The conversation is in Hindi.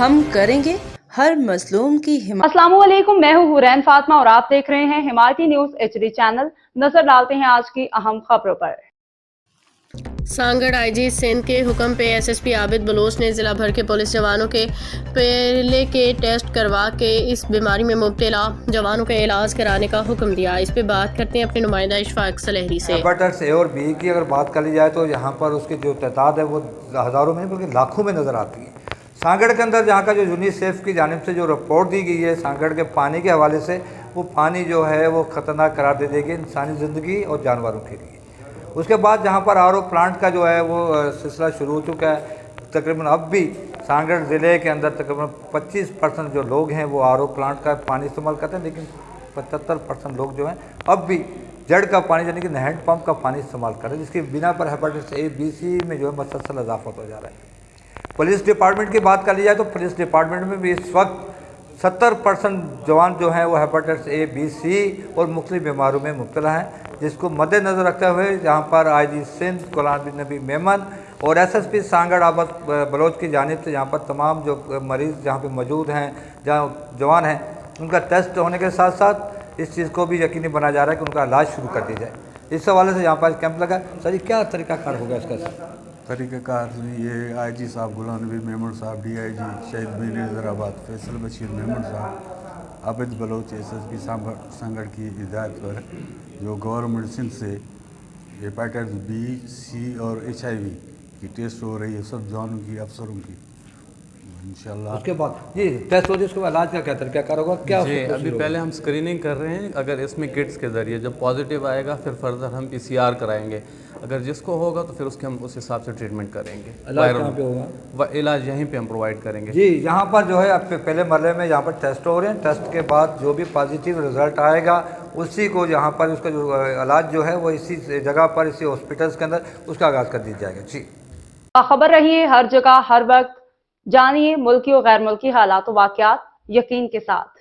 हम करेंगे हर मजलूम की हिमायत। अस्सलाम वालेकुम, मैं हूँ हुरैन फातिमा और आप देख रहे हैं हिमायती न्यूज HD चैनल। नजर डालते हैं आज की अहम खबरों पर। सांगड़ आईजी सिंध के हुक्म पे SSP आबिद बलोच ने जिला भर के पुलिस जवानों के पहले के टेस्ट करवा के इस बीमारी में मुब्तला जवानों का इलाज कराने का हुक्म दिया। इस पे बात करते हैं अपने नुमाइंदा इशफाक सलहरी से। हेपेटाइटिस ए और बी की अगर बात कर ली जाए तो यहाँ पर उसकी जो तादाद है वो हज़ारों में बल्कि लाखों में नज़र आती है। सांगड़ के अंदर जहाँ का जो यूनिसेफ की जानिब से जो रिपोर्ट दी गई है सांगड़ के पानी के हवाले से, वो पानी जो है वो ख़तरनाक करार दे देगी इंसानी ज़िंदगी और जानवरों के लिए। उसके बाद जहाँ पर RO प्लांट का जो है वो सिलसिला शुरू हो चुका है। तकरीबन अब भी सांगड़ ज़िले के अंदर तकरीबन 25% जो लोग हैं वो RO प्लांट का पानी इस्तेमाल करते हैं, लेकिन 75% लोग जो हैं अब भी जड़ का पानी यानी कि हैंड पंप का पानी इस्तेमाल कर रहे हैं, जिसकी बिना पर हेपेटाइटिस A B C में जो है मसलसल इजाफा हो जा रहा है। पुलिस डिपार्टमेंट की बात कर ली जाए तो पुलिस डिपार्टमेंट में भी इस वक्त 70% जवान जो हैं वो हेपेटाइटिस A B C और मुख्तलिफ बीमारियों में मुब्तला हैं, जिसको मद्देनज़र रखते हुए जहाँ पर IG सिंध गुलाम बिन नबी मेमन और SSP सांगड़ आबिद बलोच की जानिब से यहाँ पर तमाम जो मरीज़ जहाँ पे मौजूद हैं, जहाँ जवान हैं, उनका टेस्ट होने के साथ साथ इस चीज़ को भी यकीनी बनाया जा रहा है कि उनका इलाज शुरू कर दिया जाए। इस हवाले से यहाँ पर कैंप लगा। सर, क्या तरीक़ाकार होगा इसका? तरीक़ाकार ये IG साहब गुलाम नबी मेमन साहब, DIG शहीद बीर हैदराबाद फैसल बशीर मेमन साहब, आबिद बलोच SSP सांगड़ की हिदायत पर जो गवर्नमेंट सिंध से हेपेटाइटिस B C और HIV की टेस्ट हो रही है सब जवानों की, अफसरों की इंशाल्लाह। उसके बाद ये टेस्ट हो जाए, उसके बाद इलाज का क्या तरीक़ाकार होगा? क्या जी, अभी पहले हम स्क्रीनिंग कर रहे हैं। अगर इसमें किट्स के ज़रिए जब पॉजिटिव आएगा फिर फर्दर हम PCR कराएंगे। अगर जिसको होगा तो फिर उसके हम उस हिसाब से ट्रीटमेंट करेंगे। इलाज कहाँ पे होगा? इलाज यहीं पे हम प्रोवाइड करेंगे। जी, यहाँ पर जो है अब पहले मरले में यहाँ पर टेस्ट हो रहे हैं। टेस्ट के बाद जो भी पॉजिटिव रिजल्ट आएगा उसी को यहाँ पर उसका जो इलाज जो है वो इसी जगह पर, इसी हॉस्पिटल्स के अंदर उसका आगाज़ कर दिया जाएगा। जी, खबर रहिए हर जगह हर वक्त, जानिए मुल्की और गैर मुल्की हालात व वाक़यात यकीन के साथ।